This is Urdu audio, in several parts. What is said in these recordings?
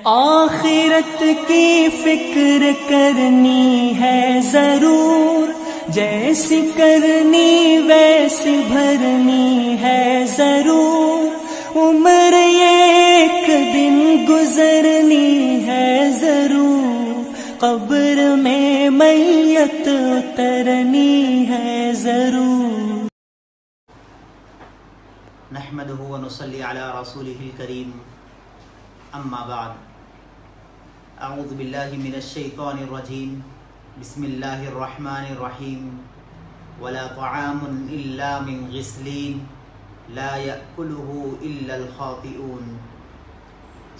آخرت کی فکر کرنی ہے ضرور، جیسی کرنی ویسی بھرنی ہے ضرور، عمر ایک دن گزرنی ہے ضرور، قبر میں میت اترنی ہے ضرور۔ نحمدہ ونصلی علی رسولہ الکریم، اما بعد، اعوذ باللہ من الشیطان الرجیم، بسم اللہ الرحمن الرحیم۔ ولا طعام الا من غسلین لا یأکلہ الا الخاطئون۔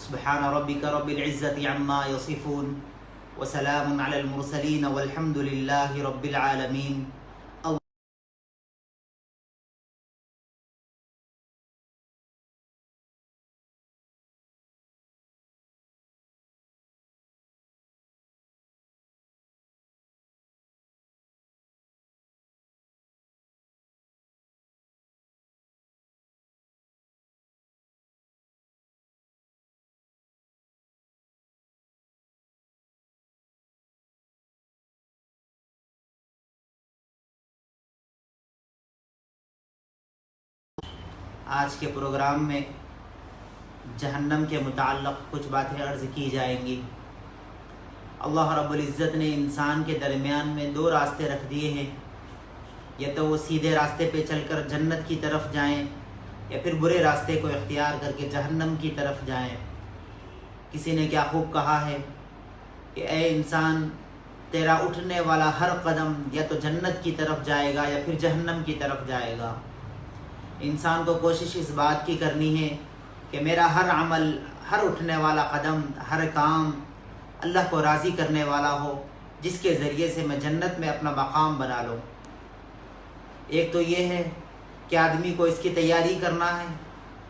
سبحان ربک رب العزة عما یصفون، وسلام علی المرسلین والحمد للہ رب العالمین۔ آج کے پروگرام میں جہنم کے متعلق کچھ باتیں عرض کی جائیں گی۔ اللہ رب العزت نے انسان کے درمیان میں دو راستے رکھ دیے ہیں، یا تو وہ سیدھے راستے پہ چل کر جنت کی طرف جائیں، یا پھر برے راستے کو اختیار کر کے جہنم کی طرف جائیں۔ کسی نے کیا خوب کہا ہے کہ اے انسان، تیرا اٹھنے والا ہر قدم یا تو جنت کی طرف جائے گا یا پھر جہنم کی طرف جائے گا۔ انسان کو کوشش اس بات کی کرنی ہے کہ میرا ہر عمل، ہر اٹھنے والا قدم، ہر کام اللہ کو راضی کرنے والا ہو، جس کے ذریعے سے میں جنت میں اپنا مقام بنا لوں۔ ایک تو یہ ہے کہ آدمی کو اس کی تیاری کرنا ہے،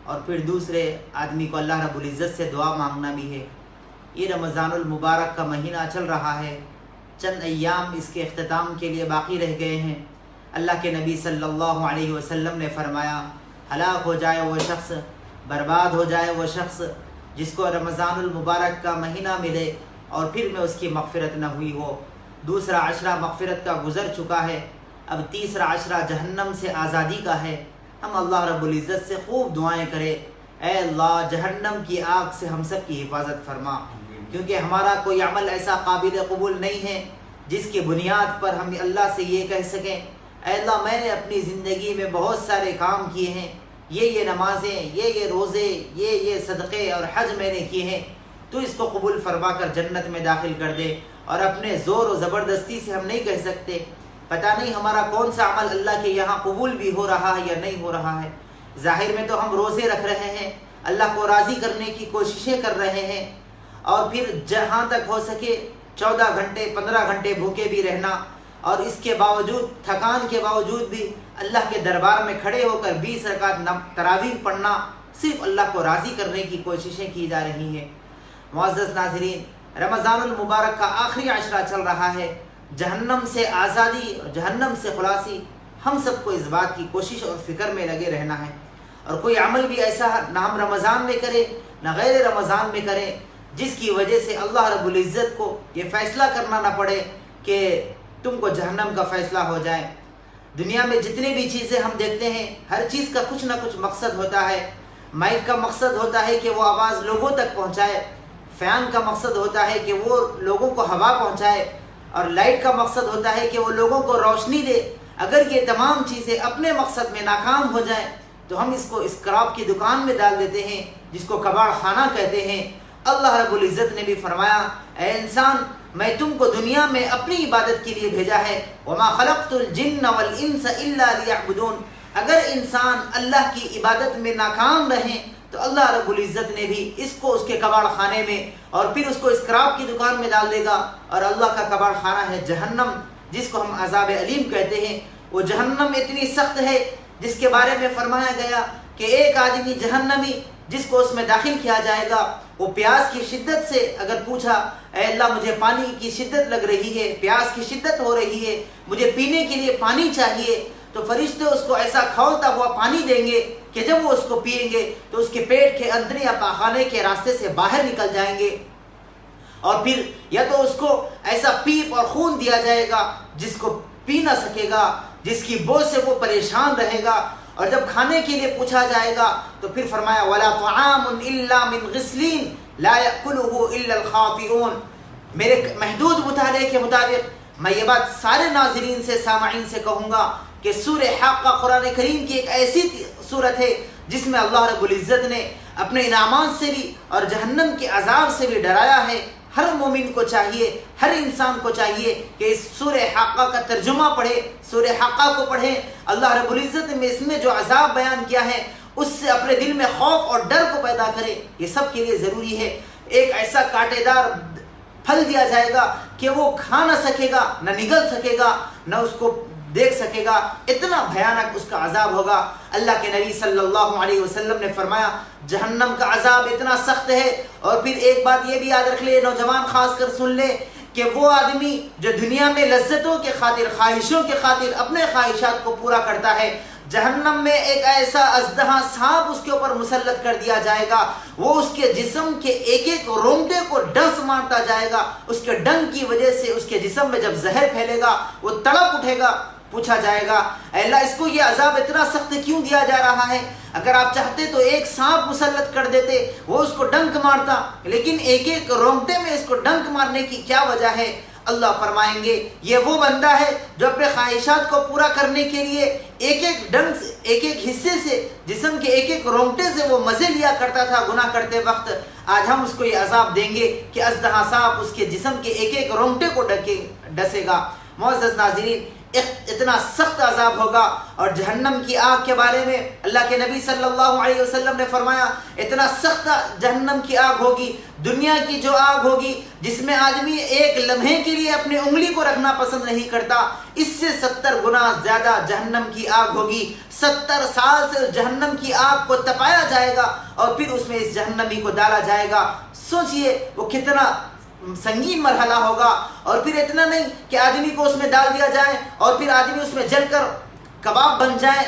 اور پھر دوسرے آدمی کو اللہ رب العزت سے دعا مانگنا بھی ہے۔ یہ رمضان المبارک کا مہینہ چل رہا ہے، چند ایام اس کے اختتام کے لیے باقی رہ گئے ہیں۔ اللہ کے نبی صلی اللہ علیہ وسلم نے فرمایا، ہلاک ہو جائے وہ شخص، برباد ہو جائے وہ شخص جس کو رمضان المبارک کا مہینہ ملے اور پھر میں اس کی مغفرت نہ ہوئی ہو۔ دوسرا عشرہ مغفرت کا گزر چکا ہے، اب تیسرا عشرہ جہنم سے آزادی کا ہے۔ ہم اللہ رب العزت سے خوب دعائیں کریں، اے اللہ جہنم کی آگ سے ہم سب کی حفاظت فرما، کیونکہ ہمارا کوئی عمل ایسا قابل قبول نہیں ہے جس کی بنیاد پر ہم اللہ سے یہ کہہ سکیں، اے اللہ میں نے اپنی زندگی میں بہت سارے کام کیے ہیں، یہ نمازیں، یہ روزے، یہ صدقے اور حج میں نے کیے ہیں، تو اس کو قبول فرما کر جنت میں داخل کر دے۔ اور اپنے زور و زبردستی سے ہم نہیں کہہ سکتے، پتہ نہیں ہمارا کون سا عمل اللہ کے یہاں قبول بھی ہو رہا ہے یا نہیں ہو رہا ہے۔ ظاہر میں تو ہم روزے رکھ رہے ہیں، اللہ کو راضی کرنے کی کوششیں کر رہے ہیں، اور پھر جہاں تک ہو سکے 14 گھنٹے 15 گھنٹے بھوکے بھی رہنا، اور اس کے باوجود، تھکان کے باوجود بھی اللہ کے دربار میں کھڑے ہو کر 20 رکعت تراویح پڑھنا، صرف اللہ کو راضی کرنے کی کوششیں کی جا رہی ہیں۔ معزز ناظرین، رمضان المبارک کا آخری عشرہ چل رہا ہے، جہنم سے آزادی اور جہنم سے خلاصی، ہم سب کو اس بات کی کوشش اور فکر میں لگے رہنا ہے، اور کوئی عمل بھی ایسا نہ ہم رمضان میں کریں نہ غیر رمضان میں کریں جس کی وجہ سے اللہ رب العزت کو یہ فیصلہ کرنا نہ پڑے کہ تم کو جہنم کا فیصلہ ہو جائے۔ دنیا میں جتنی بھی چیزیں ہم دیکھتے ہیں، ہر چیز کا کچھ نہ کچھ مقصد ہوتا ہے۔ مائک کا مقصد ہوتا ہے کہ وہ آواز لوگوں تک پہنچائے، فین کا مقصد ہوتا ہے کہ وہ لوگوں کو ہوا پہنچائے، اور لائٹ کا مقصد ہوتا ہے کہ وہ لوگوں کو روشنی دے۔ اگر یہ تمام چیزیں اپنے مقصد میں ناکام ہو جائیں تو ہم اس کو اسکراپ کی دکان میں ڈال دیتے ہیں، جس کو کباڑ خانہ کہتے ہیں۔ اللہ رب العزت نے بھی فرمایا، اے انسان میں تم کو دنیا میں اپنی عبادت کے لیے بھیجا ہے، وما خلقت الجن والانس الا لیعبدون۔ اگر انسان اللہ کی عبادت میں ناکام رہیں تو اللہ رب العزت نے بھی اس کو اس کے کباڑ خانے میں اور پھر اس کو اسکراپ کی دکان میں ڈال دے گا، اور اللہ کا کباڑ خانہ ہے جہنم، جس کو ہم عذاب علیم کہتے ہیں۔ وہ جہنم اتنی سخت ہے جس کے بارے میں فرمایا گیا کہ ایک آدمی جہنمی جس کو اس میں داخل کیا جائے گا، وہ پیاس کی شدت سے اگر پوچھا، اے اللہ مجھے پانی کی شدت لگ رہی ہے، پیاس کی شدت ہو رہی ہے، مجھے پینے کے لیے پانی چاہیے، تو فرشتے اس کو ایسا کھولتا ہوا پانی دیں گے کہ جب وہ اس کو پئیں گے تو اس کے پیٹ کے اندر یا پاخانے کے راستے سے باہر نکل جائیں گے، اور پھر یا تو اس کو ایسا پیپ اور خون دیا جائے گا جس کو پی نہ سکے گا، جس کی بو سے وہ پریشان رہے گا، اور جب کھانے کے لیے پوچھا جائے گا تو پھر فرمایا وَلَا طَعَامٌ إِلَّا مِنْ غِسْلِينَ لَا يَأْكُلُهُ إِلَّا الْخَاطِئُونَ۔ میرے محدود مطالعے کے مطابق میں یہ بات سارے ناظرین سے، سامعین سے کہوں گا کہ سورہ حاقہ قرآن کریم کی ایک ایسی صورت ہے جس میں اللہ رب العزت نے اپنے انعامات سے بھی اور جہنم کے عذاب سے بھی ڈرایا ہے۔ ہر مومن کو چاہیے، ہر انسان کو چاہیے کہ اس سورہ حاقہ کا ترجمہ پڑھے، سورہ حاقہ کو پڑھے۔ اللہ رب العزت نے اس میں جو عذاب بیان کیا ہے اس سے اپنے دل میں خوف اور ڈر کو پیدا کرے، یہ سب کے لیے ضروری ہے۔ ایک ایسا کانٹے دار پھل دیا جائے گا کہ وہ کھا نہ سکے گا، نہ نگل سکے گا، نہ اس کو دیکھ سکے گا، اتنا بھیانک اس کا عذاب ہوگا۔ اللہ کے نبی صلی اللہ علیہ وسلم نے فرمایا جہنم کا عذاب اتنا سخت ہے۔ اور پھر ایک بات یہ بھی یاد رکھ لے، نوجوان خاص کر سن لے، کہ وہ آدمی جو دنیا میں لذتوں کے خاطر، خواہشوں کے خاطر اپنے خواہشات کو پورا کرتا ہے، جہنم میں ایک ایسا ازدہا سانپ اس کے اوپر مسلط کر دیا جائے گا، وہ اس کے جسم کے ایک ایک رونگٹے کو ڈس مارتا جائے گا، اس کے ڈنگ کی وجہ سے اس کے جسم میں جب زہر پھیلے گا وہ تڑپ اٹھے گا۔ پوچھا جائے گا اے اللہ اس کو یہ عذاب اتنا سخت کیوں دیا جا رہا ہے؟ اگر آپ چاہتے تو ایک سانپ مسلط کر دیتے، وہ اس کو ڈنک مارتا، لیکن ایک ایک رونگٹے میں اس کو ڈنک مارنے کی کیا وجہ ہے؟ اللہ فرمائیں گے یہ وہ بندہ ہے جو اپنے خواہشات کو پورا کرنے کے لیے ایک ایک ڈنگ سے، ایک ایک حصے سے، جسم کے ایک ایک رونگٹے سے وہ مزے لیا کرتا تھا گناہ کرتے وقت۔ آج ہم اس کو یہ عذاب دیں گے کہ ازدہا سانپ اس کے جسم کے ایک ایک رونگٹے کو ڈسے گا۔ معزز ناظرین، اتنا سخت عذاب ہوگا۔ اور جہنم کی آگ کے بارے میں اللہ کے نبی صلی اللہ علیہ وسلم نے فرمایا اتنا سخت جہنم کی آگ ہوگی، دنیا کی جو آگ ہوگی جس میں آدمی ایک لمحے کے لیے اپنی انگلی کو رکھنا پسند نہیں کرتا، اس سے 70 گنا زیادہ جہنم کی آگ ہوگی۔ 70 سال سے جہنم کی آگ کو تپایا جائے گا اور پھر اس میں اس جہنمی کو ڈالا جائے گا۔ سوچئے وہ کتنا سنگین مرحلہ ہوگا۔ اور پھر اتنا نہیں کہ آدمی کو اس میں ڈال دیا جائے اور پھر آدمی اس میں جل کر کباب بن جائے،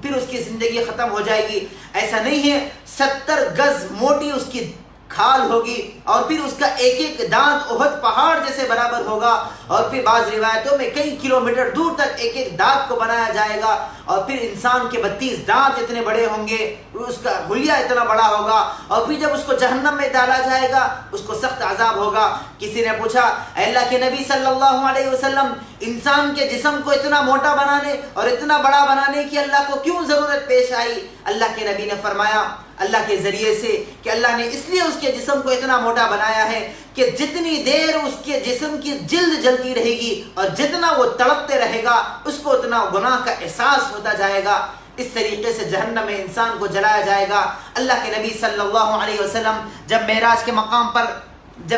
پھر اس کی زندگی ختم ہو جائے گی، ایسا نہیں ہے۔ 70 گز موٹی اس کی کھال ہوگی اور پھر اس کا ایک ایک دانت احد پہاڑ جیسے برابر ہوگا، اور پھر بعض روایتوں میں کئی کلومیٹر دور تک ایک ایک دانت کو بنایا جائے گا، اور پھر انسان کے 32 دانت اتنے بڑے ہوں گے، اس کا حلیہ اتنا بڑا ہوگا، اور پھر جب اس کو جہنم میں ڈالا جائے گا اس کو سخت عذاب ہوگا۔ کسی نے پوچھا اے اللہ کے نبی صلی اللہ علیہ وسلم انسان کے جسم کو اتنا موٹا بنانے اور اتنا بڑا بنانے کی اللہ کو کیوں ضرورت پیش آئی؟ اللہ کے نبی نے فرمایا اللہ کے ذریعے سے کہ اللہ نے اس لیے اس کے جسم کو اتنا موٹا بنایا ہے کہ جتنی دیر اس کے جسم کی جلد جلتی رہے گی اور جتنا وہ تڑپتے رہے گا اس کو اتنا گناہ کا احساس ہوتا جائے گا۔ اس طریقے سے جہنم میں انسان کو جلایا جائے گا۔ اللہ کے نبی صلی اللہ علیہ وسلم جب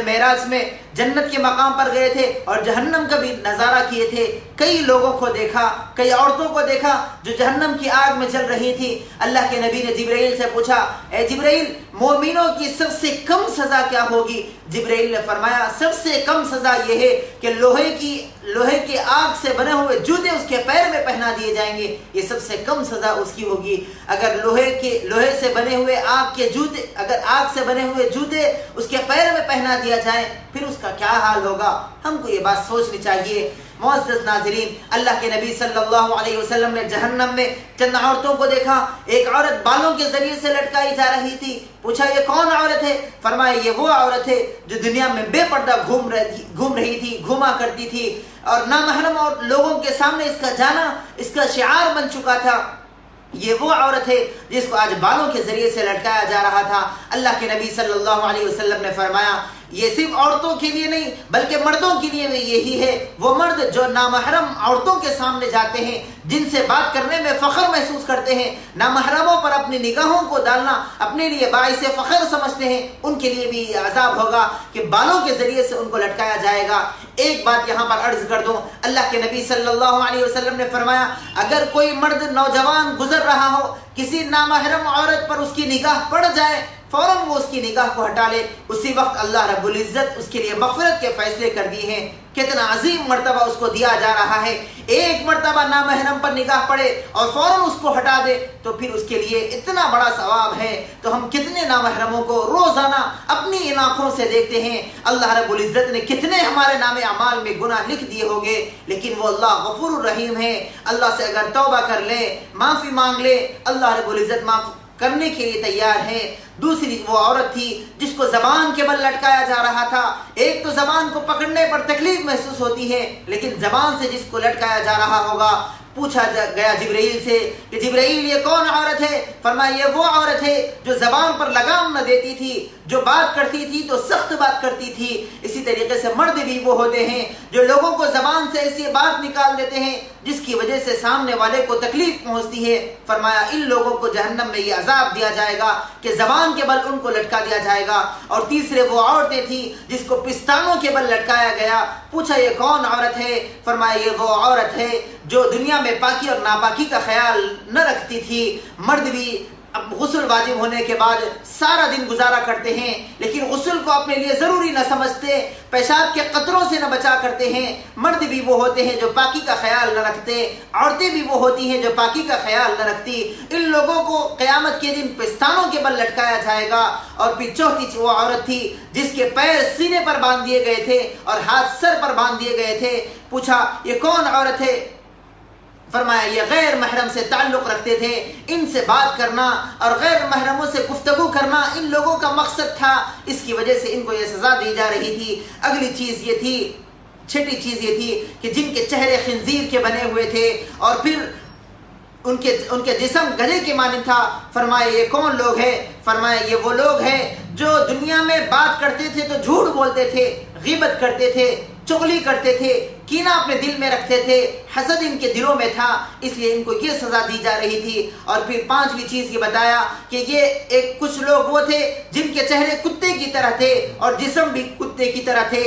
معراج میں جنت کے مقام پر گئے تھے اور جہنم کا بھی نظارہ کیے تھے، کئی لوگوں کو دیکھا، کئی عورتوں کو دیکھا جو جہنم کی آگ میں جل رہی تھی۔ اللہ کے نبی نے جبرائیل سے پوچھا اے جبرائیل مومنوں کی سب سے کم سزا کیا ہوگی؟ جبرائیل نے فرمایا سب سے کم سزا یہ ہے کہ لوہے کی آگ سے بنے ہوئے جوتے اس کے پیر میں پہنا دیے جائیں گے، یہ سب سے کم سزا اس کی ہوگی۔ اگر لوہے سے بنے ہوئے آگ سے بنے ہوئے جوتے اس کے پیر میں پہنا دیا جائے پھر اس کا کیا حال ہوگا؟ ہم کو یہ بات سوچنی چاہیے۔ معزز ناظرین، اللہ کے نبی صلی اللہ علیہ وسلم نے جہنم میں چند عورتوں کو دیکھا۔ ایک عورت بالوں کے ذریعے سے لٹکائی جا رہی تھی۔ پوچھا یہ کون عورت ہے؟ فرمایا یہ وہ عورت ہے جو دنیا میں بے پردہ گھوما کرتی تھی اور نامحرم اور لوگوں کے سامنے اس کا جانا اس کا شعار بن چکا تھا۔ یہ وہ عورت ہے جس کو آج بالوں کے ذریعے سے لٹکایا جا رہا تھا۔ اللہ کے نبی صلی اللہ علیہ وسلم نے فرمایا یہ صرف عورتوں کے لیے نہیں بلکہ مردوں کے لیے بھی یہی ہے۔ وہ مرد جو نامحرم عورتوں کے سامنے جاتے ہیں، جن سے بات کرنے میں فخر محسوس کرتے ہیں، نامحرموں پر اپنی نگاہوں کو ڈالنا اپنے لیے باعث فخر سمجھتے ہیں، ان کے لیے بھی عذاب ہوگا کہ بالوں کے ذریعے سے ان کو لٹکایا جائے گا۔ ایک بات یہاں پر عرض کر دوں، اللہ کے نبی صلی اللہ علیہ وسلم نے فرمایا اگر کوئی مرد نوجوان گزر رہا ہو، کسی نامحرم عورت پر اس کی نگاہ پڑ جائے، فوراً وہ اس کی نگاہ کو ہٹا لے، اسی وقت اللہ رب العزت اس کے لیے مغفرت کے فیصلے کر دیے ہیں۔ کتنا عظیم مرتبہ اس کو دیا جا رہا ہے۔ ایک مرتبہ نامحرم پر نگاہ پڑے اور فوراً اس کو ہٹا دے تو پھر اس کے لیے اتنا بڑا ثواب ہے۔ تو ہم کتنے نامحرموں کو روزانہ اپنی آنکھوں سے دیکھتے ہیں۔ اللہ رب العزت نے کتنے ہمارے نام اعمال میں گناہ لکھ دیے ہوگے، لیکن وہ اللہ غفور الرحیم ہے۔ اللہ سے اگر توبہ کر لے، معافی مانگ لے، اللہ رب العزت معاف کرنے کے لیے تیار ہے۔ دوسری وہ عورت تھی جس کو زبان کے بل لٹکایا جا رہا تھا۔ ایک تو زبان کو پکڑنے پر تکلیف محسوس ہوتی ہے، لیکن زبان سے جس کو لٹکایا جا رہا ہوگا، پوچھا گیا جبرائیل سے کہ جبرائیل یہ کون عورت ہے؟ فرمایا یہ وہ عورت ہے جو زبان پر لگام نہ دیتی تھی، جو بات کرتی تھی تو سخت بات کرتی تھی۔ اسی طریقے سے مرد بھی وہ ہوتے ہیں جو لوگوں کو زبان سے ایسی بات نکال دیتے ہیں جس کی وجہ سے سامنے والے کو تکلیف پہنچتی ہے۔ فرمایا ان لوگوں کو جہنم میں یہ عذاب دیا جائے گا کہ زبان کے بل ان کو لٹکا دیا جائے گا۔ اور تیسرے وہ عورتیں تھیں جس کو پستانوں کے بل لٹکایا گیا۔ پوچھا یہ کون عورت ہے؟ فرمایا یہ وہ عورت ہے جو دنیا میں پاکی اور ناپاکی کا خیال نہ رکھتی تھی۔ مرد بھی اب غسل واجب ہونے کے بعد سارا دن گزارا کرتے ہیں، لیکن غسل کو اپنے لیے ضروری نہ سمجھتے، پیشاب کے قطروں سے نہ بچا کرتے ہیں۔ مرد بھی وہ ہوتے ہیں جو پاکی کا خیال نہ رکھتے، عورتیں بھی وہ ہوتی ہیں جو پاکی کا خیال نہ رکھتی۔ ان لوگوں کو قیامت کے دن پستانوں کے بل لٹکایا جائے گا۔ اور پھر چوتھی وہ عورت تھی جس کے پیر سینے پر باندھ دیے گئے تھے اور ہاتھ سر پر باندھ دیے گئے تھے۔ پوچھا یہ کون عورت ہے؟ فرمایا یہ غیر محرم سے تعلق رکھتے تھے، ان سے بات کرنا اور غیر محرموں سے گفتگو کرنا ان لوگوں کا مقصد تھا، اس کی وجہ سے ان کو یہ سزا دی جا رہی تھی۔ اگلی چیز یہ تھی، چھٹی چیز یہ تھی کہ جن کے چہرے خنزیر کے بنے ہوئے تھے اور پھر ان کے جسم گدھے کے مانند تھا۔ فرمایا یہ کون لوگ ہیں؟ فرمایا یہ وہ لوگ ہیں جو دنیا میں بات کرتے تھے تو جھوٹ بولتے تھے، غیبت کرتے تھے، چغلی کرتے تھے، کینہ اپنے دل میں رکھتے تھے، حسد ان کے دلوں میں تھا، اس لیے ان کو یہ سزا دی جا رہی تھی۔ اور پھر پانچویں چیز یہ بتایا کہ یہ کچھ لوگ وہ تھے جن کے چہرے کتے کی طرح تھے اور جسم بھی کتے کی طرح تھے۔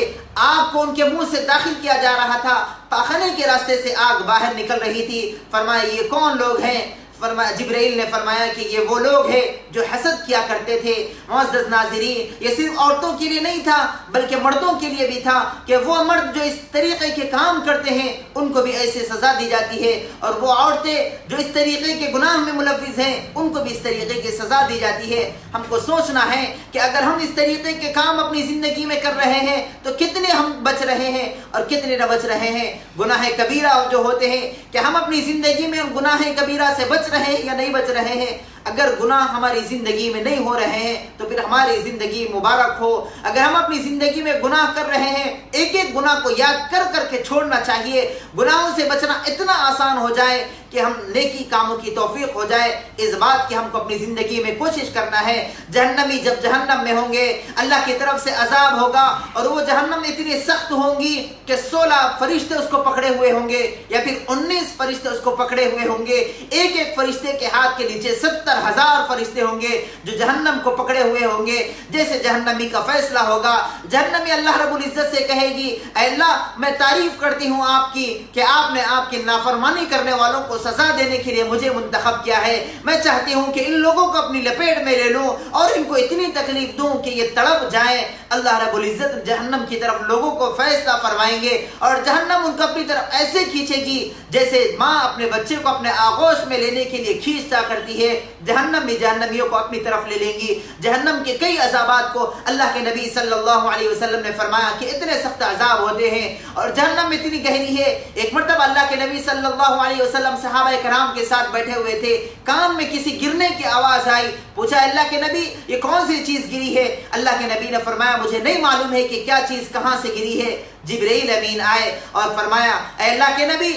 آگ کو ان کے منہ سے داخل کیا جا رہا تھا، پاخانے کے راستے سے آگ باہر نکل رہی تھی۔ فرمایا یہ کون لوگ ہیں؟ فرمایا جبرائیل نے فرمایا کہ یہ وہ لوگ ہیں جو حسد کیا کرتے تھے۔ معزز ناظرین، یہ صرف عورتوں کے لیے نہیں تھا بلکہ مردوں کے لیے بھی تھا کہ وہ مرد جو اس طریقے کے کام کرتے ہیں ان کو بھی ایسے سزا دی جاتی ہے، اور وہ عورتیں جو اس طریقے کے گناہ میں ملوث ہیں ان کو بھی اس طریقے کی سزا دی جاتی ہے۔ ہم کو سوچنا ہے کہ اگر ہم اس طریقے کے کام اپنی زندگی میں کر رہے ہیں تو کتنے ہم بچ رہے ہیں اور کتنے نہ بچ رہے ہیں۔ گناہ کبیرہ جو ہوتے ہیں کہ ہم اپنی زندگی میں گناہ کبیرہ سے بچ رہے ہیں یا نہیں بچ رہے ہیں۔ اگر گناہ ہماری زندگی میں نہیں ہو رہے ہیں تو پھر ہماری زندگی مبارک ہو۔ اگر ہم اپنی زندگی میں گناہ کر رہے ہیں، ایک ایک گناہ کو یاد کر کر کے چھوڑنا چاہیے۔ گناہوں سے بچنا اتنا آسان ہو جائے کہ ہم نیکی کاموں کی توفیق ہو جائے، اس بات کی ہم کو اپنی زندگی میں کوشش کرنا ہے۔ جہنمی جب جہنم میں ہوں گے، اللہ کی طرف سے عذاب ہوگا اور وہ جہنم اتنی سخت ہوں گی کہ 16 فرشتے اس کو پکڑے ہوئے ہوں گے یا پھر 19 فرشتے اس کو پکڑے ہوئے ہوں گے۔ ایک ایک فرشتے کے ہاتھ کے نیچے 70,000 فرشتے ہوں گے جو جہنم کو پکڑے ہوئے ہوں گے۔ جیسے جہنمی کا فیصلہ ہوگا، جہنمی اللہ رب العزت سے کہے گی اے اللہ میں تعریف کرتی ہوں آپ کی کہ آپ نے آپ کی نافرمانی کرنے والوں کو سزا دینے کے لیے مجھے منتخب کیا ہے۔ میں چاہتی ہوں کہ ان لوگوں کو اپنی لپیٹ میں لے لوں اور ان کو اتنی تکلیف دوں کہ یہ تڑپ جائیں۔ اللہ رب العزت جہنم کی طرف لوگوں کو فیصلہ فرمائیں گے اور جہنم ان کو اپنی طرف ایسے کھینچے گی جیسے ماں اپنے بچے کو اپنے آغوش میں لینے کے لیے کھینچتا کرتی ہے۔ جہنم بھی جہنمیوں کو اپنی طرف لے لیں گی۔ جہنم کے کئی عذابات کو اللہ کے نبی صلی اللہ علیہ وسلم نے فرمایا کہ اتنے سخت عذاب ہوتے ہیں اور جہنم اتنی گہری ہے۔ ایک مرتبہ اللہ کے نبی صلی اللہ علیہ وسلم صحابہ کرام کے ساتھ بیٹھے ہوئے تھے، کان میں کسی گرنے کی آواز آئی۔ پوچھا اللہ کے نبی یہ کون سی چیز گری ہے؟ اللہ کے نبی نے فرمایا مجھے نہیں معلوم ہے کہ کیا چیز کہاں سے گری ہے۔ جبرائیل امین آئے اور فرمایا اے اللہ کے نبی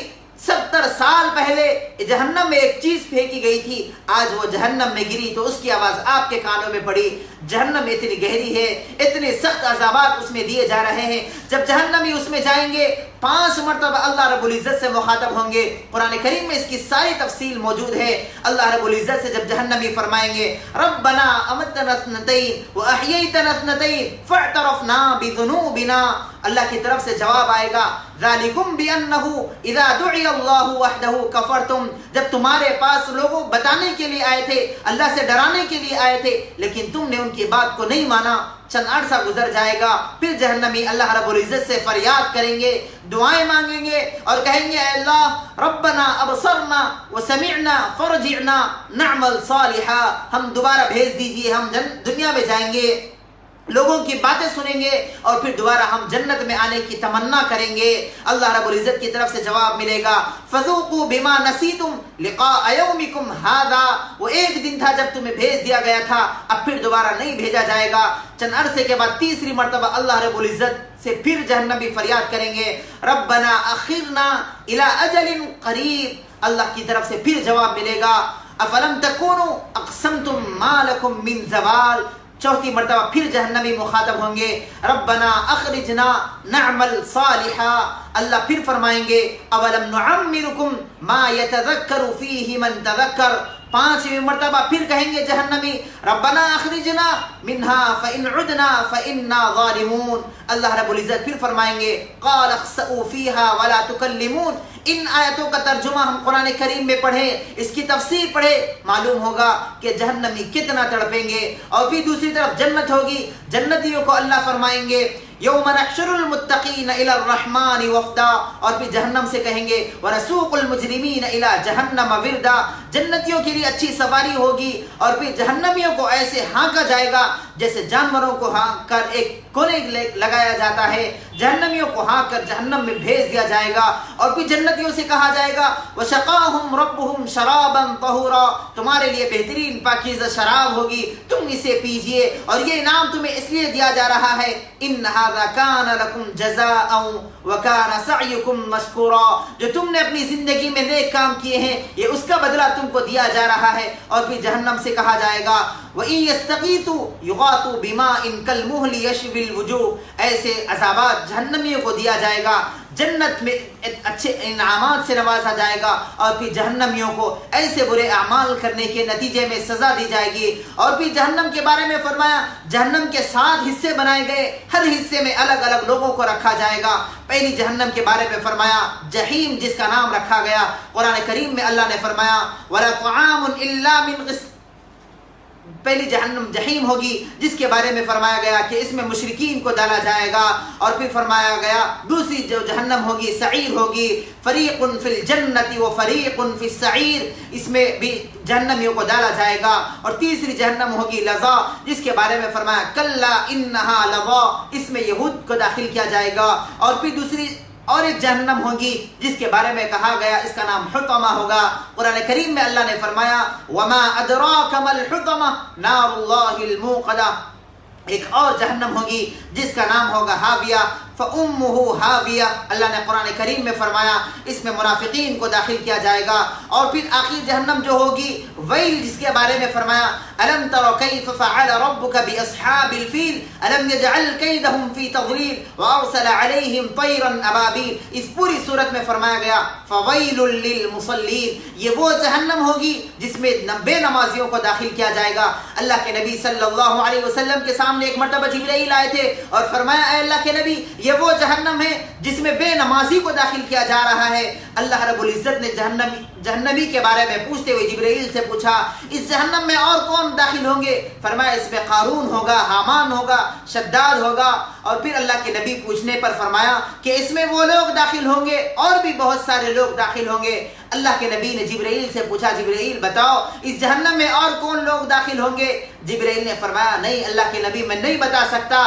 70 سال پہلے جہنم میں ایک چیز پھینکی گئی تھی، آج وہ جہنم میں گری تو اس کی آواز آپ کے کانوں میں پڑی۔ جہنم اتنی گہری ہے، اتنے سخت عذابات اس میں دیے جا رہے ہیں۔ جب جہنمی اس میں جائیں گے 5 مرتبہ اللہ رب العزت سے مخاطب ہوں گے۔ قرآن کریم میں اس کی ساری تفصیل موجود ہے۔ اللہ رب العزت سے جب جہنمی فرمائیں گے ربنا امتنا اثنتین واحییتنا اثنتین فاعترفنا بذنوبنا، اللہ کی طرف سے جواب آئے گا ذالکم بانہ اذا دعی اللہ وحدہ کفرتم، جب تمہارے پاس لوگوں بتانے کے لیے آئے تھے، اللہ سے ڈرانے کے لیے آئے تھے، لیکن تم نے ان ان کی بات کو نہیں مانا، چند عرصہ گزر جائے گا، پھر جہنمی اللہ رب العزت سے فریاد کریں گے، دعائیں مانگیں گے اور کہیں گے اے اللہ ربنا ابصرنا وسمعنا فرجعنا نعمل صالحا، ہم دوبارہ بھیج دیجئے، ہم دنیا میں جائیں گے، لوگوں کی باتیں سنیں گے اور پھر دوبارہ ہم جنت میں آنے کی تمنا کریں گے۔ اللہ رب العزت کی طرف سے جواب ملے گا فذوقوا بما نسیتم لقاء یومکم ھذا، وہ ایک دن تھا جب تمہیں بھیج دیا گیا تھا، اب پھر دوبارہ نہیں بھیجا جائے گا۔ چند عرصے کے بعد تیسری مرتبہ اللہ رب العزت سے پھر جہنمی فریاد کریں گے ربنا اخرنا الی اجل قریب، اللہ کی طرف سے پھر جواب ملے گا افلم تکونوا اقسمتم ما لکم من زوال، چوتھی مرتبہ پھر جہنمی مخاطب ہوں گے ربنا اخرجنا نعمل صالحا، اللہ پھر فرمائیں گے اولم نعمرکم ما یتذکر فیہ من تذکر، پانچویں مرتبہ پھر کہیں گے جہنمی ربنا اخرجنا منہا فإن عدنا فإنا ظالمون، اللہ رب العزت پھر فرمائیں گے قال اخسئوا فیہا ولا تکلمون۔ ان آیتوں کا ترجمہ ہم قرآن کریم میں پڑھیں، اس کی تفسیر پڑھیں، معلوم ہوگا کہ جہنمی کتنا تڑپیں گے۔ اور پھر دوسری طرف جنت ہوگی، جنتیوں کو اللہ فرمائیں گے یوم نحشر المتقین الی الرحمن وفدا، اور پھر جہنم سے کہیں گے ونسوق المجرمین الی جہنم وردا، جنتیوں کے لیے اچھی سواری ہوگی اور پھر جہنمیوں کو ایسے ہانکا جائے گا جیسے جانوروں کو ہانک کر ایک کونے لگایا جاتا ہے، جہنمیوں کو ہانک کر جہنم میں بھیج دیا جائے گا اور پھر جنتیوں سے کہا جائے گا وَسَقَاهُمْ رَبُّهُمْ شَرَابًا طَهُورًا، تمہارے لیے بہترین پاکیزہ شراب ہوگی، تم اسے پیجئے اور یہ انعام تمہیں اس لیے دیا جا رہا ہے إِنَّ هَذَا كَانَ لَكُمْ جَزَاءً وَكَانَ سَعْيُكُمْ مَشْكُورًا، جو تم نے اپنی زندگی میں نیک کام کیے ہیں یہ اس کا بدلہ تم کو دیا جا رہا ہے۔ اور پھر جہنم سے کہا جائے گا وَإِن يَسْتَغِيثُوا يُغَاثُوا بِمَاءٍ كَالْمُهْلِ يَشْوِي الْوُجُوهَ، ایسے عذابات جہنمیوں کو دیا جائے گا، جنت میں اچھے انعامات سے نوازا جائے گا اور پھر جہنمیوں کو ایسے برے اعمال کرنے کے نتیجے میں سزا دی جائے گی۔ اور پھر جہنم کے بارے میں فرمایا جہنم کے 7 حصے بنائے گئے، ہر حصے میں الگ الگ لوگوں کو رکھا جائے گا۔ پہلی جہنم کے بارے میں فرمایا جہیم، جس کا نام رکھا گیا قرآن کریم میں اللہ نے فرمایا وَلَا طَعَامٌ إِلَّا مِنْ غِسْلٍ، پہلی جہنم جہیم ہوگی جس کے بارے میں فرمایا گیا کہ اس میں مشرکین کو ڈالا جائے گا۔ اور پھر فرمایا گیا دوسری جو جہنم ہوگی سعیر ہوگی، فریق فی الجنت و فریق فی السعیر، اس میں بھی جہنمیوں کو ڈالا جائے گا۔ اور تیسری جہنم ہوگی لظا، جس کے بارے میں فرمایا کلا انہا لظا، اس میں یہود کو داخل کیا جائے گا۔ اور پھر دوسری اور ایک جہنم ہوگی جس کے بارے میں کہا گیا اس کا نام حطمہ ہوگا۔ قرآن کریم میں اللہ نے فرمایا وما ادراک ما الحطمہ نار اللہ الموقدہ، ایک اور جہنم ہوگی جس کا نام ہوگا ہاویہ فَأُمُّهُ هَاوِيَةٌ، اللہ نے قرآن کریم میں فرمایا اس میں منافقین کو داخل کیا جائے گا۔ اور پھر آخری جہنم جو ہوگی ویل، جس کے بارے میں فرمایا أَلَمْ تَرَ كَيْفَ فَعَلَ رَبُّكَ بِأَصْحَابِ الْفِيلِ أَلَمْ يَجْعَلْ كَيْدَهُمْ فِي تَضْلِيلٍ وَأَرْسَلَ عَلَيْهِمْ طَيْرًا أَبَابِيلَ، اس پوری صورت میں فرمایا گیا فَوَيْلٌ لِّلْمُصَلِّينَ، یہ وہ جہنم ہوگی جس میں 90 نمازیوں کو داخل کیا جائے گا۔ اللہ کے نبی صلی اللہ علیہ وسلم کے سامنے ایک مرتبہ جبرائیل آئے تھے اور فرمایا اے اللہ کے نبی یہ وہ جہنم ہے جس میں بے نمازی کو داخل کیا جا رہا ہے۔ اللہ رب العزت نے جہنمی کے بارے میں پوچھتے ہوئے جبرائیل سے پوچھا اس جہنم میں اور کون داخل ہوں گے؟ فرمایا اس میں قارون ہوگا، حامان ہوگا، شداد ہوگا۔ اور پھر اللہ کے نبی پوچھنے پر فرمایا کہ اس میں وہ لوگ داخل ہوں گے اور بھی بہت سارے لوگ داخل ہوں گے۔ اللہ کے نبی نے جبرائیل سے پوچھا جبرائیل بتاؤ اس جہنم میں اور کون لوگ داخل ہوں گے؟ جبرائیل نے فرمایا نہیں اللہ کے نبی میں نہیں بتا سکتا،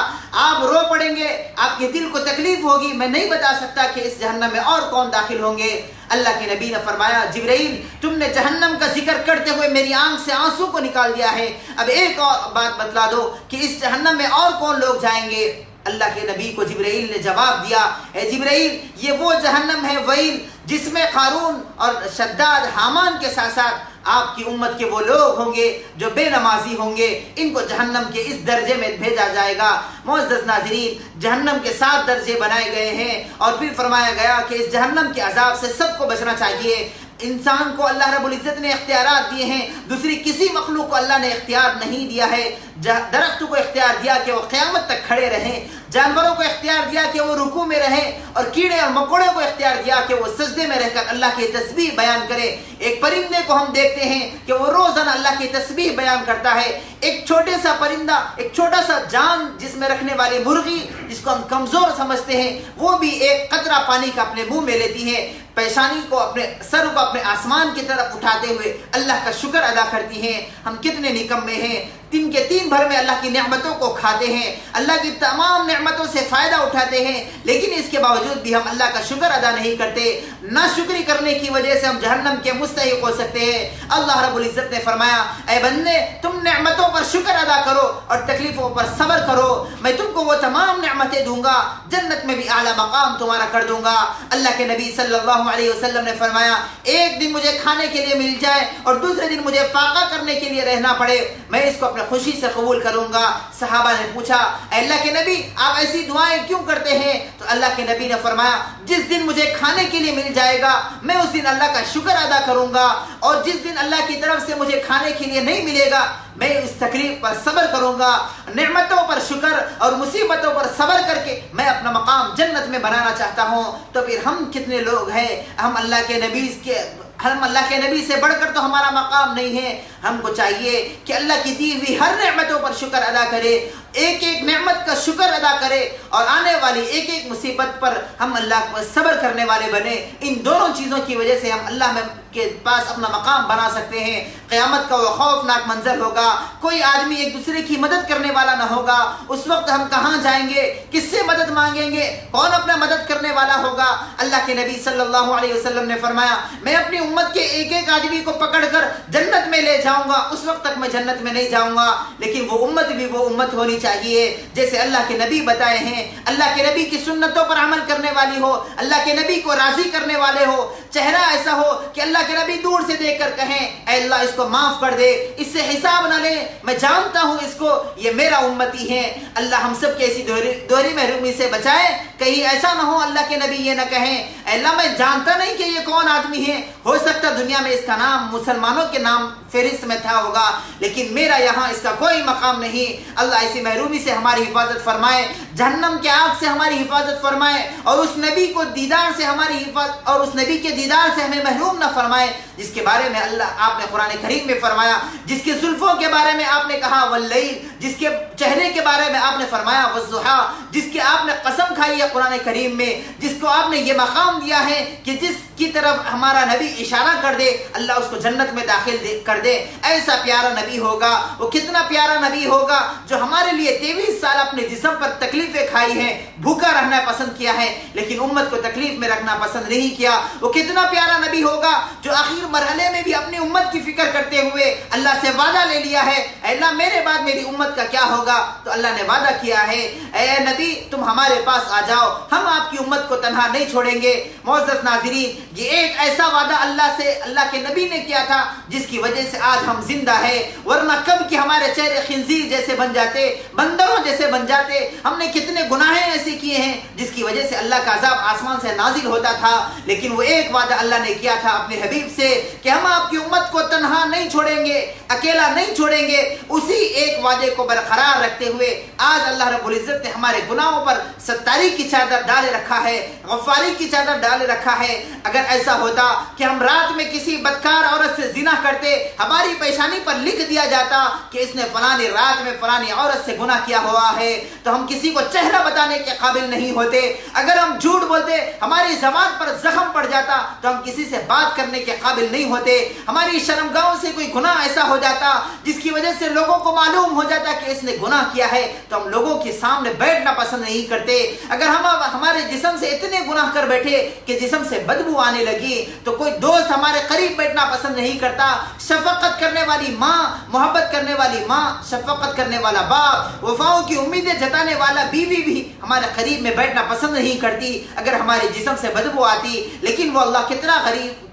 آپ رو پڑیں گے، آپ کے دل کو تکلیف ہوگی، میں نہیں بتا سکتا کہ اس جہنم میں اور کون داخل ہوں گے۔ اللہ کے نبی نے فرمایا جبرائیل تم نے جہنم کا ذکر کرتے ہوئے میری آنکھ سے آنسو کو نکال دیا ہے، اب ایک اور بات بتلا دو کہ اس جہنم میں اور کون لوگ جائیں گے؟ اللہ کے نبی کو جبرائیل نے جواب دیا اے جبرائیل یہ وہ جہنم ہے ویل جس میں قارون اور شداد حامان کے ساتھ ساتھ آپ کی امت کے وہ لوگ ہوں گے جو بے نمازی ہوں گے، ان کو جہنم کے اس درجے میں بھیجا جائے گا۔ معزز ناظرین جہنم کے 7 درجے بنائے گئے ہیں اور پھر فرمایا گیا کہ اس جہنم کے عذاب سے سب کو بچنا چاہیے۔ انسان کو اللہ رب العزت نے اختیارات دیے ہیں، دوسری کسی مخلوق کو اللہ نے اختیار نہیں دیا ہے۔ درختوں کو اختیار دیا کہ وہ قیامت تک کھڑے رہیں، جانوروں کو اختیار دیا کہ وہ رکوع میں رہیں، اور کیڑے اور مکوڑے کو اختیار دیا کہ وہ سجدے میں رہ کر اللہ کی تسبیح بیان کرے۔ ایک پرندے کو ہم دیکھتے ہیں کہ وہ روزانہ اللہ کی تسبیح بیان کرتا ہے۔ ایک چھوٹے سا پرندہ، ایک چھوٹا سا جان جس میں رکھنے والی مرغی جس کو ہم کمزور سمجھتے ہیں، وہ بھی ایک قطرہ پانی کا اپنے منہ میں لیتی ہے، پیشانی کو اپنے سر کو اپنے آسمان کی طرف اٹھاتے ہوئے اللہ کا شکر ادا کرتی ہیں۔ ہم کتنے نکمے ہیں، دن کے 3 بھر میں اللہ کی نعمتوں کو کھاتے ہیں، اللہ کی تمام نعمتوں سے فائدہ اٹھاتے ہیں، لیکن اس کے باوجود بھی ہم اللہ کا شکر ادا نہیں کرتے۔ ناشکری کرنے کی وجہ سے ہم جہنم کے مستحق ہو سکتے ہیں۔ اللہ رب العزت نے فرمایا، اے بندے تم نعمتوں پر شکر ادا کرو اور تکلیفوں پر صبر کرو، میں تم کو وہ تمام نعمتیں دوں گا، جنت میں بھی اعلیٰ مقام تمہارا کر دوں گا۔ اللہ کے نبی صلی اللہ علیہ وسلم نے فرمایا، ایک دن مجھے کھانے کے لیے مل جائے اور دوسرے دن مجھے فاقہ کرنے کے لیے رہنا پڑے، میں اس کو اپنے خوشی سے قبول کروں گا۔ صحابہ نے پوچھا، اے اللہ کے نبی آپ ایسی دعائیں کیوں کرتے ہیں؟ تو اللہ کے نبی نے فرمایا، جس دن مجھے کھانے کے لیے مل جائے گا میں اس دن اللہ کا شکر ادا کروں گا، اور جس دن اللہ کی طرف سے مجھے کھانے کے لیے نہیں ملے گا میں اس تکلیف پر صبر کروں گا۔ نعمتوں پر شکر اور مصیبتوں پر صبر کر کے میں اپنا مقام جنت میں بنانا چاہتا ہوں۔ تو پھر ہم کتنے لوگ ہیں، ہم اللہ کے نبی سے بڑھ کر تو ہمارا مقام نہیں ہے۔ ہم کو چاہیے کہ اللہ کی دی ہوئی ہر نعمتوں پر شکر ادا کرے، ایک ایک نعمت کا شکر ادا کرے، اور آنے والی ایک ایک مصیبت پر ہم اللہ کو صبر کرنے والے بنے۔ ان دونوں چیزوں کی وجہ سے ہم اللہ کے پاس اپنا مقام بنا سکتے ہیں۔ قیامت کا وہ خوفناک منظر ہوگا، کوئی آدمی ایک دوسرے کی مدد کرنے والا نہ ہوگا۔ اس وقت ہم کہاں جائیں گے، کس سے مدد مانگیں گے، کون اپنا مدد کرنے والا ہوگا؟ اللہ کے نبی صلی اللہ علیہ وسلم نے فرمایا، میں اپنی امت کے ایک ایک آدمی کو پکڑ کر جنت میں لے جاؤں گا، اس وقت تک میں جنت میں نہیں جاؤں گا، لیکن وہ امت بھی وہ امت ہونی چاہیے جیسے اللہ کے نبی بتائے ہیں، اللہ کے نبی کی سنتوں پر عمل کرنے والی ہو، اللہ کے نبی کو راضی کرنے والے ہو، چہرہ ایسا ہو کہ اللہ کے نبی دور سے دیکھ کر کہیں، اے اللہ اس کو معاف کر دے، اس سے حساب نہ لے، میں جانتا ہوں اس کو، یہ میرا امتی ہے۔ اللہ ہم سب کے ایسی دوہری محرومی سے بچائے، کہیں ایسا نہ ہو اللہ کے نبی یہ نہ کہیں، اے اللہ میں جانتا نہیں کہ یہ کون آدمی ہے، ہو سکتا دنیا میں اس کا نام مسلمانوں کے نام فہرست میں تھا ہوگا، لیکن میرا یہاں اس کا کوئی مقام نہیں۔ اللہ ایسی محرومی سے ہماری حفاظت فرمائے، جہنم کے آگ سے ہماری حفاظت فرمائے، اور اس نبی کو دیدار سے ہماری حفاظت، اور اس نبی کے دیدار سے ہمیں محروم نہ فرمائے جس کے بارے میں آپ نے قرآن کریم میں فرمایا، جس کے زلفوں کے بارے میں آپ نے کہا واللیل، جس کے چہرے کے بارے میں آپ نے فرمایا والضحیٰ، جس کے آپ نے قسم کھائی ہے قرآن کریم میں، جس کو آپ نے یہ مقام دیا ہے کہ جس کی طرف ہمارا نبی اشارہ کر دے اللہ اس کو جنت میں داخل کر دے۔ ایسا پیارا نبی ہوگا، وہ کتنا پیارا نبی ہوگا جو ہمارے لیے 23 سال اپنے جسم پر تکلیفیں کھائی ہیں، بھوکا رہنا پسند کیا ہے لیکن امت کو تکلیف میں رکھنا پسند نہیں کیا۔ وہ کتنا پیارا نبی ہوگا جو آخر مرحلے میں بھی اپنی امت کی فکر کرتے ہوئے اللہ سے وعدہ لے لیا ہے، اے اللہ میرے بعد میری امت کا کیا ہوگا؟ تو اللہ نے وعدہ کیا ہے، اے نبی تم ہمارے پاس آ جاؤ، ہم آپ کی امت کو تنہا نہیں چھوڑیں گے۔ معزز ناظرین، یہ ایک ایسا وعدہ اللہ کے نبی نے کیا تھا جس کی وجہ سے آج ہم زندہ ہے، ورنہ کب کہ ہمارے چہرے خنزیر جیسے بن جاتے، بندروں جیسے بن جاتے۔ ہم نے کتنے گناہیں ایسے کیے ہیں جس کی وجہ سے اللہ کا عذاب آسمان سے نازل ہوتا تھا، لیکن وہ ایک وعدہ اللہ نے کیا تھا اپنے حبیب سے کہ ہم آپ کی امت کو تنہا نہیں چھوڑیں گے، اکیلا نہیں چھوڑیں گے۔ اسی ایک وعدے کو برقرار رکھتے ہوئے آج اللہ رب العزت نے ہمارے گناہوں پر ستاری کی چادر ڈالے رکھا ہے، غفاری کی چادر ڈالے رکھا ہے۔ اگر ایسا ہوتا کہ ہم رات میں کسی بدکار عورت سے زنا کرتے، ہماری پیشانی پر لکھ دیا جاتا کہ اس نے فلانی رات میں فلانی عورت سے گناہ کیا ہوا ہے، تو ہم کسی کو چہرہ بتانے کے قابل نہیں ہوتے۔ اگر ہم جھوٹ بولتے، ہماری زبان پر زخم پڑ جاتا تو ہم کسی سے بات کرنے کے قابل نہیں ہوتے۔ ہماری شرمگاہوں سے کوئی گناہ ایسا ہو جاتا جس کی وجہ سے لوگوں کو معلوم ہو جاتا کہ اس نے گناہ کیا ہے، تو ہم لوگوں کے سامنے بیٹھنا پسند نہیں کرتے۔ اگر ہم ہمارے جسم سے اتنے گناہ کر بیٹھے کہ جسم سے بدبو آنے لگی تو کوئی دوست ہمارے قریب بیٹھنا پسند نہیں کرتا۔ شفقت کرنے والی ماں، محبت کرنے والی ماں، شفقت کرنے والا باپ، وفاؤں کی امیدیں جتانے والا بیوی بھی ہمارے قریب میں بیٹھنا پسند نہیں کرتی اگر ہمارے جسم سے بدبو آتی۔ لیکن وہ اللہ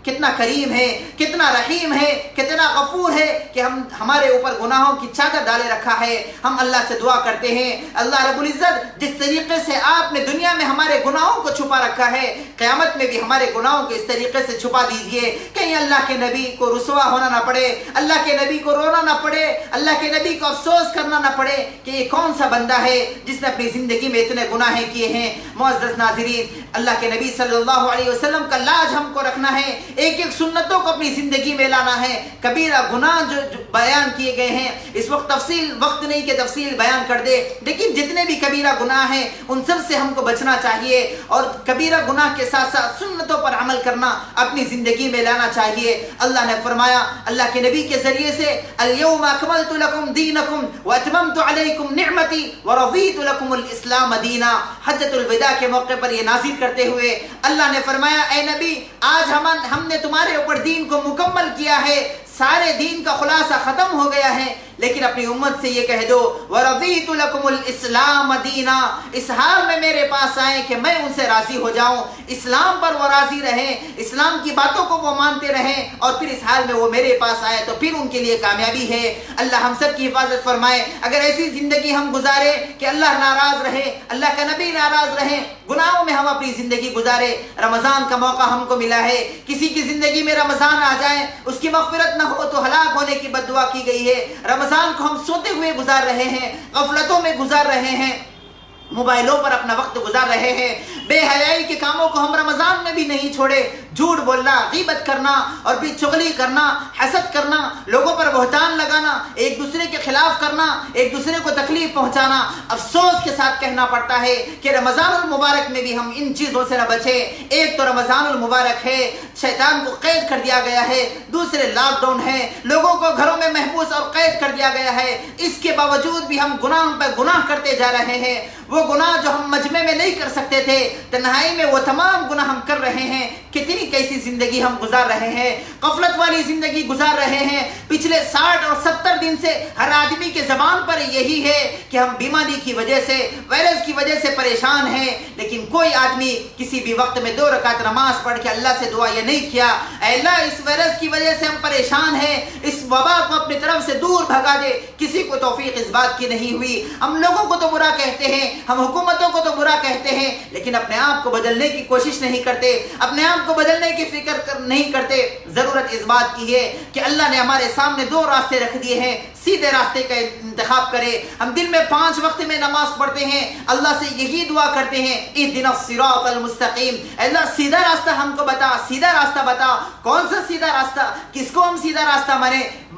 کتنا کریم ہے، کتنا رحیم ہے، کتنا غفور ہے کہ ہمارے اوپر گناہوں کی چادر ڈالے رکھا ہے۔ ہم اللہ سے دعا کرتے ہیں، اللہ رب العزت جس طریقے سے آپ نے دنیا میں ہمارے گناہوں کو چھپا رکھا ہے، قیامت میں بھی ہمارے گناہوں کو اس طریقے سے چھپا دیجئے کہیں اللہ کے نبی کو رسوا ہونا نہ پڑے، اللہ کے نبی کو رونا نہ پڑے، اللہ کے نبی کو افسوس کرنا نہ پڑے کہ یہ کون سا بندہ ہے جس نے اپنی زندگی میں اتنے گناہ کیے ہیں۔ معزز ناظرین، اللہ کے نبی صلی اللہ علیہ وسلم کا لاج ہم کو رکھنا ہے، ایک ایک سنتوں کو اپنی زندگی میں لانا ہے۔ کبیرہ گناہ جو بیان کیے گئے ہیں، اس وقت وقت نہیں کہ تفصیل بیان کر دے، لیکن جتنے بھی کبیرہ گناہ ہیں ان سب سے ہم کو بچنا چاہیے، اور کبیرہ گناہ کے ساتھ ساتھ سنتوں پر عمل کرنا اپنی زندگی میں لانا چاہیے۔ اللہ نے فرمایا اللہ کے نبی کے ذریعے سے، اليوم اکملت لکم دینکم واتممت علیکم نعمتی ورضیت لکم الاسلام دینا۔ حجۃ الوداع کے موقع پر یہ نازل کرتے ہوئے اللہ نے فرمایا، اے نبی آج ہم نے تمہارے اوپر دین کو مکمل کیا ہے، سارے دین کا خلاصہ ختم ہو گیا ہے، لیکن اپنی امت سے یہ کہہ دو وَرَضِيتُ لَكُمُ الْإِسْلَامَ دِينًا، اس حال میں میرے پاس آئیں کہ میں ان سے راضی ہو جاؤں، اسلام پر وہ راضی رہیں، اسلام کی باتوں کو وہ مانتے رہیں، اور پھر اس حال میں وہ میرے پاس آئے تو پھر ان کے لیے کامیابی ہے۔ اللہ ہم سب کی حفاظت فرمائے۔ اگر ایسی زندگی ہم گزارے کہ اللہ ناراض رہے، اللہ کا نبی ناراض رہے، گناہوں میں ہم اپنی زندگی گزارے، رمضان کا موقع ہم کو ملا ہے، کسی کی زندگی میں رمضان آ جائے اس کی مغفرت نہ ہو تو ہلاک ہونے کی بد دعا کی گئی ہے۔ رمضان کو ہم سوتے ہوئے گزار رہے ہیں، غفلتوں میں گزار رہے ہیں، موبائلوں پر اپنا وقت گزار رہے ہیں، بے حیائی کے کاموں کو ہم رمضان میں بھی نہیں چھوڑے، جھوٹ بولنا، غیبت کرنا اور پھر چغلی کرنا، حسد کرنا، لوگوں پر بہتان لگانا، ایک دوسرے کے خلاف کرنا، ایک دوسرے کو تکلیف پہنچانا۔ افسوس کے ساتھ کہنا پڑتا ہے کہ رمضان المبارک میں بھی ہم ان چیزوں سے نہ بچے۔ ایک تو رمضان المبارک ہے، شیطان کو قید کر دیا گیا ہے، دوسرے لاک ڈاؤن ہے، لوگوں کو گھروں میں محبوس اور قید کر دیا گیا ہے، اس کے باوجود بھی ہم گناہ پر گناہ کرتے جا رہے ہیں۔ وہ گناہ جو ہم مجمع میں نہیں کر سکتے تھے، تنہائی میں وہ تمام گناہ ہم کر رہے ہیں۔ کتنی کیسی زندگی ہم گزار رہے ہیں، غفلت والی زندگی گزار رہے ہیں۔ پچھلے 60 اور 70 دن سے ہر آدمی کے زبان پر یہی ہے کہ ہم بیماری کی وجہ سے، وائرس کی وجہ سے پریشان ہیں، لیکن کوئی آدمی کسی بھی وقت میں 2 رکعت نماز پڑھ کے اللہ سے دعا یہ نہیں کیا، اے اللہ اس وائرس کی وجہ سے ہم پریشان ہیں، اس وبا کو اپنی طرف سے دور بھگا دے۔ کسی کو توفیق اس بات کی نہیں ہوئی۔ ہم لوگوں کو تو برا کہتے ہیں، ہم حکومتوں کو تو برا کہتے ہیں، لیکن اپنے آپ کو بدلنے کی کوشش نہیں کرتے، اپنے آپ کو بدلنے کی فکر نہیں کرتے۔ ضرورت اس بات کی ہے کہ اللہ نے ہمارے سامنے 2 راستے رکھ دیے ہیں، سیدھے راستے کا انتخاب کرے۔ ہم دن میں 5 وقت میں نماز پڑھتے ہیں، اللہ سے یہی دعا کرتے ہیں، اهدنا الصراط المستقیم، اللہ سیدھا راستہ ہم کو بتا، سیدھا راستہ بتا۔ کون سا سیدھا راستہ؟ کس کو ہم سیدھا راستہ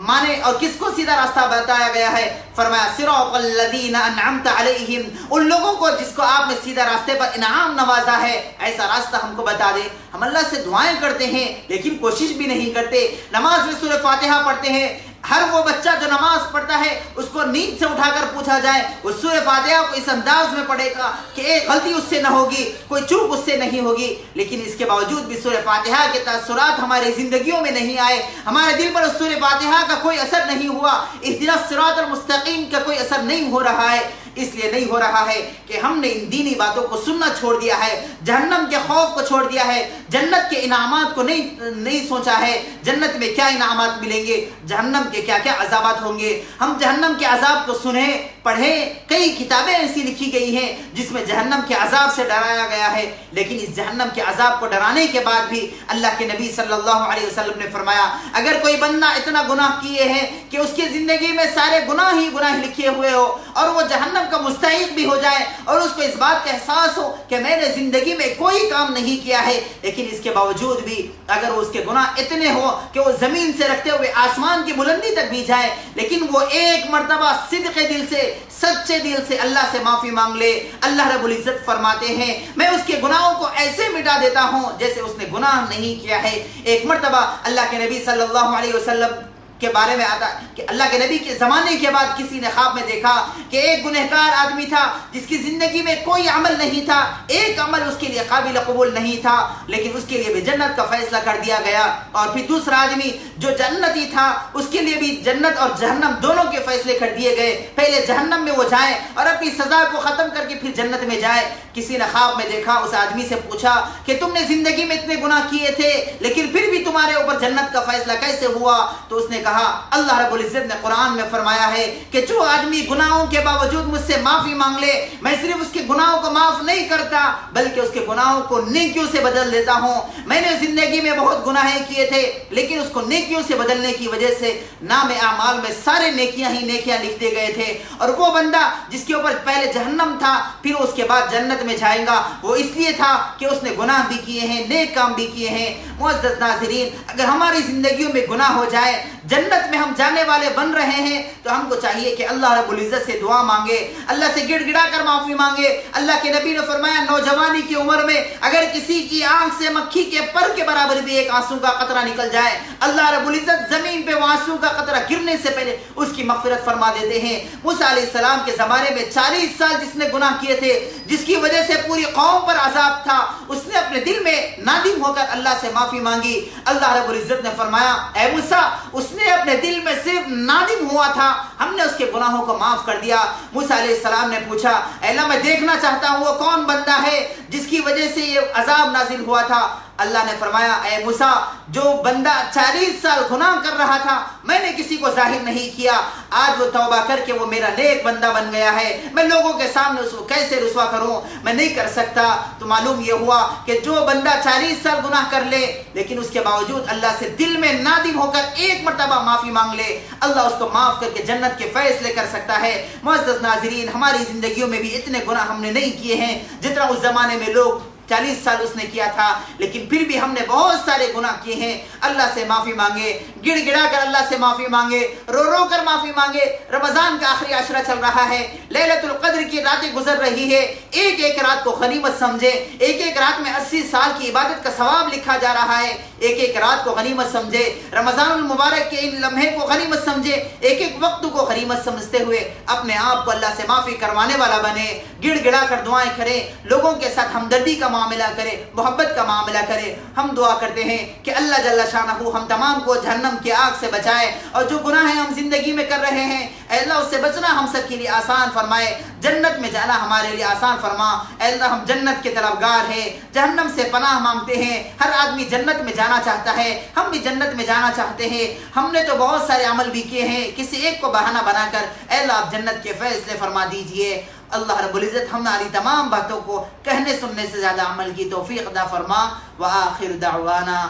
مانے اور کس کو سیدھا راستہ بتایا گیا ہے؟ فرمایا صراط الذین انعمت علیہم، ان لوگوں کو جس کو آپ نے سیدھا راستے پر انعام نوازا ہے، ایسا راستہ ہم کو بتا دے۔ ہم اللہ سے دعائیں کرتے ہیں لیکن کوشش بھی نہیں کرتے۔ نماز میں سورہ فاتحہ پڑھتے ہیں، ہر وہ بچہ جو نماز پڑھتا ہے اس کو نیند سے اٹھا کر پوچھا جائے وہ سورہ فاتحہ کو اس انداز میں پڑھے گا کہ ایک غلطی اس سے نہ ہوگی، کوئی چوک اس سے نہیں ہوگی، لیکن اس کے باوجود بھی سورہ فاتحہ کے تاثرات ہماری زندگیوں میں نہیں آئے، ہمارے دل پر اس سورہ فاتحہ کا کوئی اثر نہیں ہوا، اهدنا الصراط المستقیم کا کوئی اثر نہیں ہو رہا ہے۔ اس لیے نہیں ہو رہا ہے کہ ہم نے ان دینی باتوں کو سننا چھوڑ دیا ہے، جہنم کے خوف کو چھوڑ دیا ہے، جنت کے انعامات کو نہیں سوچا ہے، جنت میں کیا انعامات ملیں گے، جہنم کے کیا کیا عذابات ہوں گے۔ ہم جہنم کے عذاب کو سنیں، پڑھیں، کئی کتابیں ایسی لکھی گئی ہیں جس میں جہنم کے عذاب سے ڈرایا گیا ہے، لیکن اس جہنم کے عذاب کو ڈرانے کے بعد بھی اللہ کے نبی صلی اللہ علیہ وسلم نے فرمایا اگر کوئی بندہ اتنا گناہ کیے ہیں کہ اس کی زندگی میں سارے گناہ ہی گناہ لکھے ہوئے ہو اور وہ جہنم کا مستحق بھی ہو جائے اور اس کو اس بات کا احساس ہو کہ میں نے زندگی میں کوئی کام نہیں کیا ہے، لیکن اس کے باوجود بھی اگر اس کے گناہ اتنے ہو کہ وہ زمین سے رکھتے ہوئے آسمان کی بلندی تک بھی جائے، لیکن وہ ایک مرتبہ صدق دل سے، سچے دل سے اللہ سے معافی مانگ لے، اللہ رب العزت فرماتے ہیں میں اس کے گناہوں کو ایسے مٹا دیتا ہوں جیسے اس نے گناہ نہیں کیا ہے۔ ایک مرتبہ اللہ کے نبی صلی اللہ علیہ وسلم کے بارے میں آتا کہ اللہ کے نبی کے زمانے کے بعد کسی نے خواب میں دیکھا کہ ایک گنہگار آدمی تھا جس کی زندگی میں کوئی عمل نہیں تھا، ایک عمل اس کے لیے قابل قبول نہیں تھا، لیکن اس کے لیے بھی جنت کا فیصلہ کر دیا گیا، اور پھر دوسرا آدمی جو جنتی تھا اس کے لیے بھی جنت اور جہنم دونوں کے فیصلے کر دیے گئے، پہلے جہنم میں وہ جائے اور اپنی سزا کو ختم کر کے پھر جنت میں جائے۔ کسی نے خواب میں دیکھا، اس آدمی سے پوچھا کہ تم نے زندگی میں اتنے گناہ کیے تھے لیکن پھر بھی تمہارے اوپر جنت کا فیصلہ کیسے ہوا؟ تو اس نے کہا اللہ رب العزت نے قرآن میں فرمایا ہے کہ جو آدمی گناہوں کے باوجود مجھ سے معافی مانگ لے، میں صرف اس کے گناہوں کو معاف نہیں کرتا بلکہ اس کے گناہوں کو نیکیوں سے بدل دیتا ہوں۔ میں نے زندگی میں بہت گناہیں کیے تھے لیکن اس کو نیکیوں سے بدلنے کی وجہ سے نام اعمال میں سارے نیکیاں ہی نیکیاں لکھ دیے گئے تھے، اور وہ بندہ جس کے اوپر پہلے جہنم تھا پھر اس کے بعد جنت میں جائے گا، وہ اس لیے تھا کہ اس نے گناہ بھی کیے ہیں، نیک کام بھی کیے ہیں۔ معزز ناظرین، اگر ہماری زندگیوں میں گناہ ہو جائے، جنت میں ہم جانے والے بن رہے ہیں، تو ہم کو چاہیے کہ اللہ رب العزت سے دعا مانگے، اللہ سے گڑ گڑا کر معافی مانگے۔ اللہ کے نبی نے فرمایا نوجوانی کی عمر میں اگر کسی کی آنکھ سے مکھی کے پر کے برابر بھی ایک آنسو کا قطرہ نکل جائے، اللہ رب العزت زمین پہ وہ آنسو کا قطرہ گرنے سے پہلے اس کی مغفرت فرما دیتے ہیں۔ موسیٰ علیہ السلام کے زمانے میں 40 سال جس نے گناہ کیے تھے، جس کی وجہ سے پوری قوم پر عذاب تھا، اس نے اپنے دل میں نادم ہو کر اللہ سے معافی مانگی۔ اللہ رب العزت نے فرمایا اے موسیٰ، اس نے اپنے دل میں صرف نادم ہوا تھا، ہم نے اس کے گناہوں کو معاف کر دیا۔ موسیٰ علیہ السلام نے پوچھا اے اللہ میں دیکھنا چاہتا ہوں وہ کون بندہ ہے جس کی وجہ سے یہ عذاب نازل ہوا تھا۔ اللہ نے فرمایا اے موسیٰ، جو بندہ 40 سال گناہ کر رہا تھا میں نے کسی کو ظاہر نہیں کیا، آج وہ توبہ کر کے وہ میرا نیک بندہ بن گیا ہے، میں لوگوں کے سامنے اس کو کیسے رسوا کروں؟ میں نہیں کر سکتا۔ تو معلوم یہ ہوا کہ جو بندہ 40 سال گناہ کر لے لیکن اس کے باوجود اللہ سے دل میں نادم ہو کر ایک مرتبہ معافی مانگ لے، اللہ اس کو معاف کر کے جنت کے فیصلے کر سکتا ہے۔ معزز ناظرین، ہماری زندگیوں میں بھی اتنے گناہ ہم نے نہیں کیے ہیں جتنا اس زمانے میں لوگ 40 سال اس نے کیا تھا، لیکن پھر بھی ہم نے بہت سارے گناہ کیے ہیں۔ اللہ سے معافی مانگے، گڑ گڑا کر اللہ سے معافی مانگے، رو رو کر معافی مانگے۔ رمضان کا آخری عشرہ چل رہا ہے، لیلۃ القدر کی راتیں گزر رہی ہے، ایک ایک رات کو غنیمت سمجھے، ایک ایک رات میں 80 سال کی عبادت کا ثواب لکھا جا رہا ہے، ایک ایک رات کو غنیمت سمجھے، رمضان المبارک کے ان لمحے کو غنیمت سمجھے، ایک ایک وقت کو غنیمت سمجھتے ہوئے اپنے آپ کو اللہ سے معافی کروانے والا بنے، گڑ گڑا کر دعائیں کرے، لوگوں کے ساتھ ہمدردی کا معاملہ کرے، محبت کا معاملہ کرے۔ ہم دعا کرتے ہیں کہ اللہ جل شانہ ہم تمام کو جہنم کی آگ سے بچائے، اور جو گناہ ہم زندگی میں کر رہے ہیں اے اللہ اس سے بچنا ہم سب کے لیے آسان فرمائے، جنت میں جانا ہمارے لیے آسان فرما۔ اے اللہ ہم جنت کے طلبگار ہیں، جہنم سے پناہ مانگتے ہیں۔ ہر آدمی جنت میں جانا چاہتا ہے، ہم بھی جنت میں جانا چاہتے ہیں۔ ہم نے تو بہت سارے عمل بھی کیے ہیں، کسی ایک کو بہانہ بنا کر اے اللہ آپ جنت کے فیصلے فرما دیجئے۔ اللہ رب العزت ہماری تمام باتوں کو کہنے سننے سے زیادہ عمل کی توفیق عطا فرما۔ وآخر دعوانا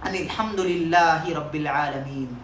ان الحمد للہ رب العالمین۔